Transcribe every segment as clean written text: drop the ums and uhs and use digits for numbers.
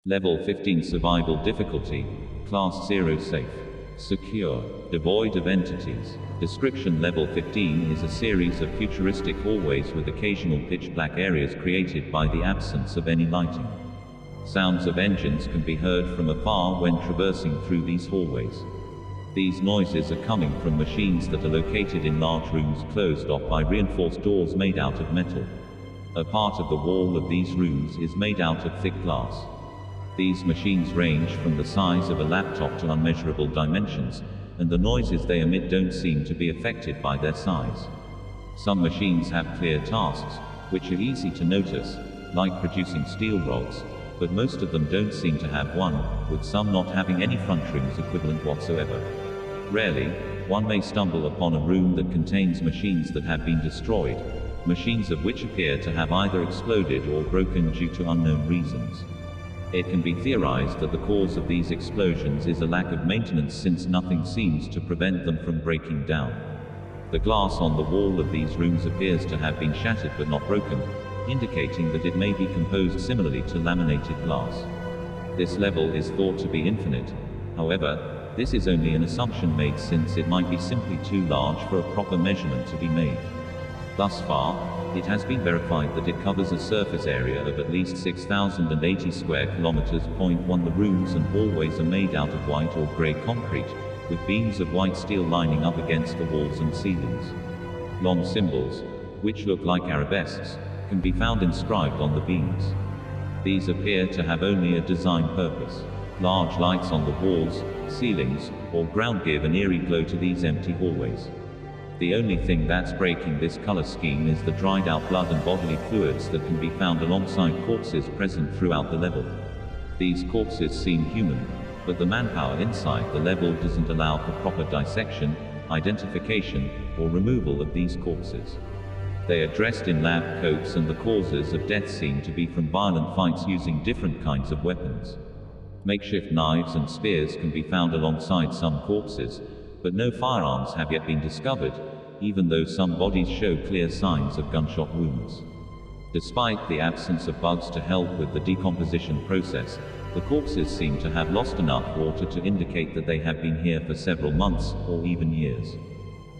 Level 15 Survival Difficulty. Class 0 Safe. Secure. Devoid of entities. Description: Level 15 is a series of futuristic hallways with occasional pitch-black areas created by the absence of any lighting. Sounds of engines can be heard from afar when traversing through these hallways. These noises are coming from machines that are located in large rooms closed off by reinforced doors made out of metal. A part of the wall of these rooms is made out of thick glass. These machines range from the size of a laptop to unmeasurable dimensions, and the noises they emit don't seem to be affected by their size. Some machines have clear tasks, which are easy to notice, like producing steel rods, but most of them don't seem to have one, with some not having any front rooms equivalent whatsoever. Rarely, one may stumble upon a room that contains machines that have been destroyed, machines of which appear to have either exploded or broken due to unknown reasons. It can be theorized that the cause of these explosions is a lack of maintenance, since nothing seems to prevent them from breaking down. The glass on the wall of these rooms appears to have been shattered but not broken, indicating that it may be composed similarly to laminated glass. This level is thought to be infinite. However, this is only an assumption made, since it might be simply too large for a proper measurement to be made. Thus far, it has been verified that it covers a surface area of at least 6,080 square kilometers. 1. The rooms and hallways are made out of white or gray concrete, with beams of white steel lining up against the walls and ceilings. Long symbols, which look like arabesques, can be found inscribed on the beams. These appear to have only a design purpose. Large lights on the walls, ceilings, or ground give an eerie glow to these empty hallways. The only thing that's breaking this color scheme is the dried out blood and bodily fluids that can be found alongside corpses present throughout the level. These corpses seem human, but the manpower inside the level doesn't allow for proper dissection, identification, or removal of these corpses. They are dressed in lab coats, and the causes of death seem to be from violent fights using different kinds of weapons. Makeshift knives and spears can be found alongside some corpses, but no firearms have yet been discovered, even though some bodies show clear signs of gunshot wounds. Despite the absence of bugs to help with the decomposition process, the corpses seem to have lost enough water to indicate that they have been here for several months, or even years.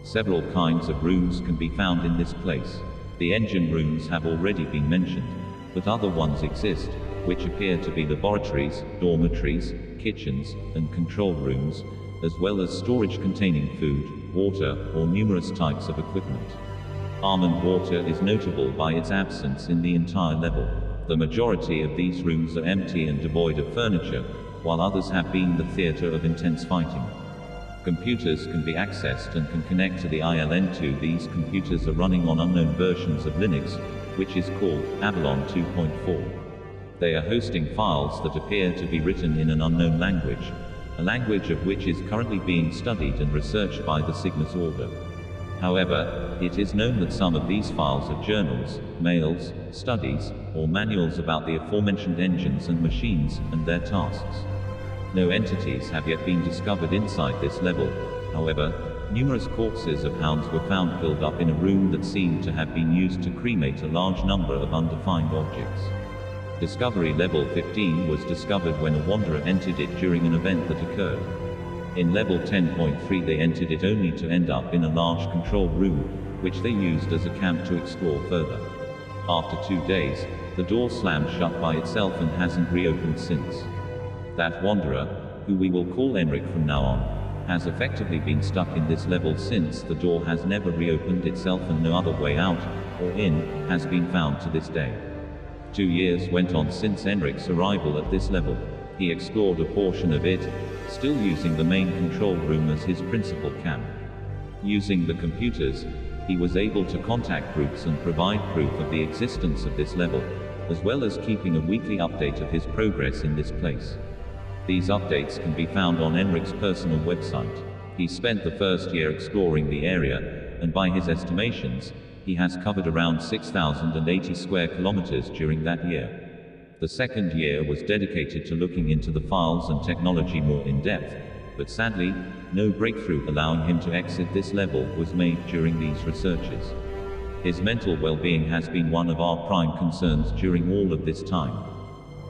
Several kinds of rooms can be found in this place. The engine rooms have already been mentioned, but other ones exist, which appear to be laboratories, dormitories, kitchens, and control rooms, as well as storage containing food, water, or numerous types of equipment. Almond water is notable by its absence in the entire level. The majority of these rooms are empty and devoid of furniture, while others have been the theater of intense fighting. Computers can be accessed and can connect to the ILN2. These computers are running on unknown versions of Linux, which is called Avalon 2.4. They are hosting files that appear to be written in an unknown language, a language of which is currently being studied and researched by the Cygnus Order. However, it is known that some of these files are journals, mails, studies, or manuals about the aforementioned engines and machines, and their tasks. No entities have yet been discovered inside this level. However, numerous corpses of hounds were found filled up in a room that seemed to have been used to cremate a large number of undefined objects. Discovery Level 15 was discovered when a wanderer entered it during an event that occurred. In Level 10.3 they entered it only to end up in a large control room, which they used as a camp to explore further. After 2 days, the door slammed shut by itself and hasn't reopened since. That wanderer, who we will call Enric from now on, has effectively been stuck in this level since the door has never reopened itself, and no other way out, or in, has been found to this day. 2 years went on since Enric's arrival at this level. He explored a portion of it, still using the main control room as his principal camp. Using the computers, he was able to contact groups and provide proof of the existence of this level, as well as keeping a weekly update of his progress in this place. These updates can be found on Enric's personal website. He spent the first year exploring the area, and by his estimations, he has covered around 6,080 square kilometers during that year. The second year was dedicated to looking into the files and technology more in depth, but sadly, no breakthrough allowing him to exit this level was made during these researches. His mental well-being has been one of our prime concerns during all of this time.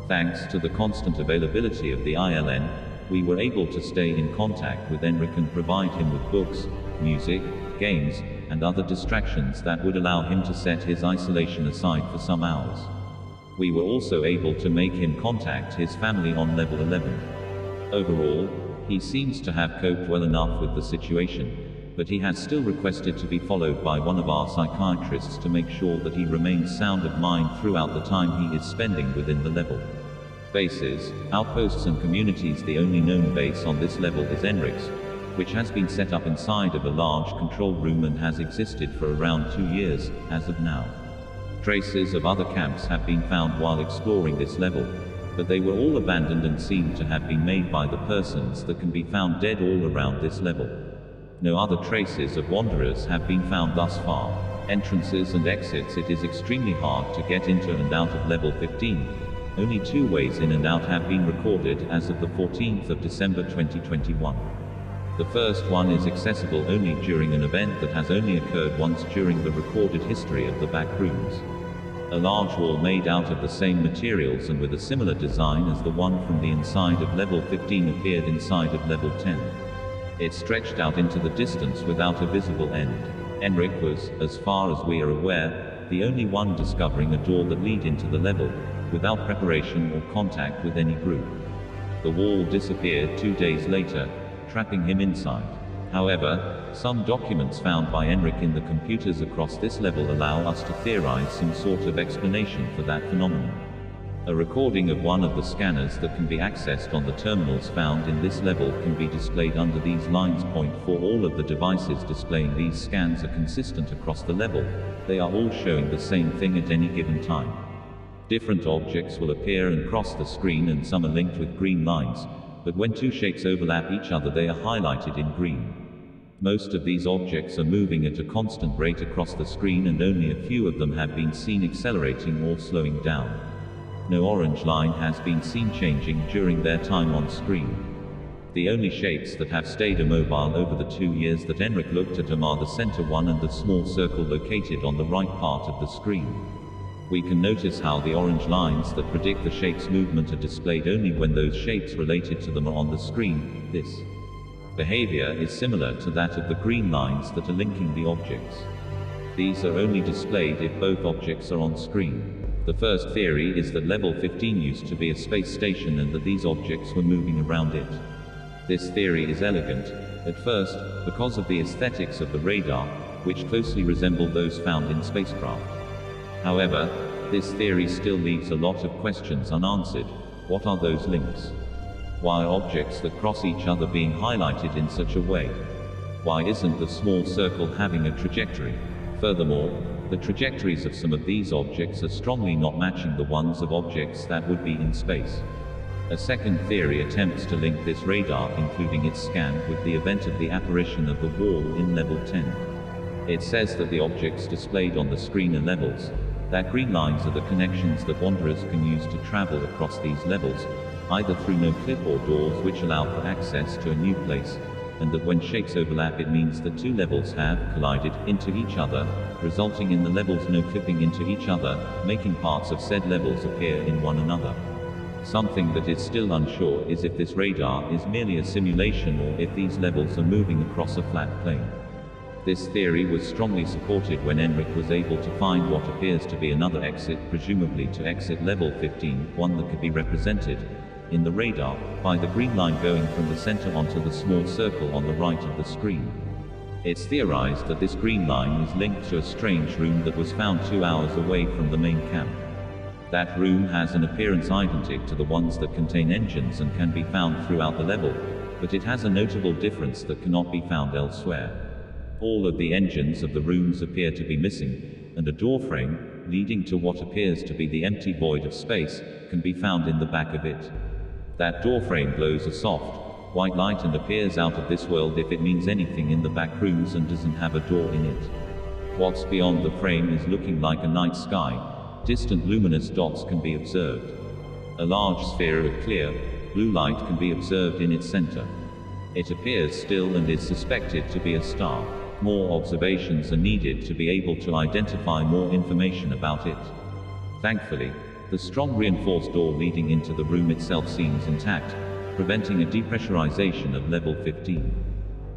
Thanks to the constant availability of the ILN, we were able to stay in contact with Enric and provide him with books, music, games, and other distractions that would allow him to set his isolation aside for some hours. We were also able to make him contact his family on level 11. Overall, he seems to have coped well enough with the situation, but he has still requested to be followed by one of our psychiatrists to make sure that he remains sound of mind throughout the time he is spending within the level. Bases, outposts and communities. The only known base on this level is Enric's, which has been set up inside of a large control room and has existed for around 2 years, as of now. Traces of other camps have been found while exploring this level, but they were all abandoned and seem to have been made by the persons that can be found dead all around this level. No other traces of wanderers have been found thus far. Entrances and exits. It is extremely hard to get into and out of level 15. Only 2 ways in and out have been recorded as of the 14th of December 2021. The first one is accessible only during an event that has only occurred once during the recorded history of the Backrooms. A large wall made out of the same materials and with a similar design as the one from the inside of level 15 appeared inside of level 10. It stretched out into the distance without a visible end. Enric was, as far as we are aware, the only one discovering a door that led into the level, without preparation or contact with any group. The wall disappeared 2 days later, trapping him inside. However, some documents found by Enric in the computers across this level allow us to theorize some sort of explanation for that phenomenon. A recording of one of the scanners that can be accessed on the terminals found in this level can be displayed under these lines. For all of the devices displaying these scans are consistent across the level. They are all showing the same thing at any given time. Different objects will appear and cross the screen, and some are linked with green lines, but when 2 shapes overlap each other they are highlighted in green. Most of these objects are moving at a constant rate across the screen, and only a few of them have been seen accelerating or slowing down. No orange line has been seen changing during their time on screen. The only shapes that have stayed immobile over the 2 years that Enric looked at are the center one and the small circle located on the right part of the screen. We can notice how the orange lines that predict the shape's movement are displayed only when those shapes related to them are on the screen. This behavior is similar to that of the green lines that are linking the objects. These are only displayed if both objects are on screen. The first theory is that level 15 used to be a space station and that these objects were moving around it. This theory is elegant, at first, because of the aesthetics of the radar, which closely resemble those found in spacecraft. However, this theory still leaves a lot of questions unanswered. What are those links? Why are objects that cross each other being highlighted in such a way? Why isn't the small circle having a trajectory? Furthermore, the trajectories of some of these objects are strongly not matching the ones of objects that would be in space. A second theory attempts to link this radar, including its scan, with the event of the apparition of the wall in level 10. It says that the objects displayed on the screen are levels, that green lines are the connections that wanderers can use to travel across these levels, either through no-clip or doors which allow for access to a new place, and that when shapes overlap it means that 2 levels have collided into each other, resulting in the levels no-clipping into each other, making parts of said levels appear in one another. Something that is still unsure is if this radar is merely a simulation or if these levels are moving across a flat plane. This theory was strongly supported when Enric was able to find what appears to be another exit, presumably to exit level 15, one that could be represented in the radar by the green line going from the center onto the small circle on the right of the screen. It's theorized that this green line is linked to a strange room that was found 2 hours away from the main camp. That room has an appearance identical to the ones that contain engines and can be found throughout the level, but it has a notable difference that cannot be found elsewhere. All of the engines of the rooms appear to be missing, and a doorframe, leading to what appears to be the empty void of space, can be found in the back of it. That doorframe glows a soft, white light and appears out of this world if it means anything in the back rooms and doesn't have a door in it. What's beyond the frame is looking like a night sky. Distant luminous dots can be observed. A large sphere of clear, blue light can be observed in its center. It appears still and is suspected to be a star. More observations are needed to be able to identify more information about it. Thankfully, The strong reinforced door leading into the room itself seems intact, preventing a depressurization of level 15.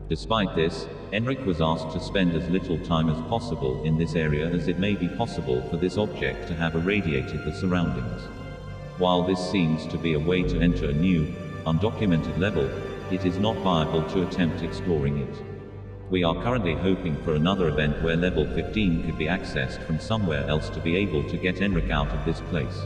Despite this, Enric was asked to spend as little time as possible in this area as it may be possible for this object to have irradiated the surroundings. While this seems to be a way to enter a new, undocumented level, it is not viable to attempt exploring it. We are currently hoping for another event where level 15 could be accessed from somewhere else to be able to get Enric out of this place.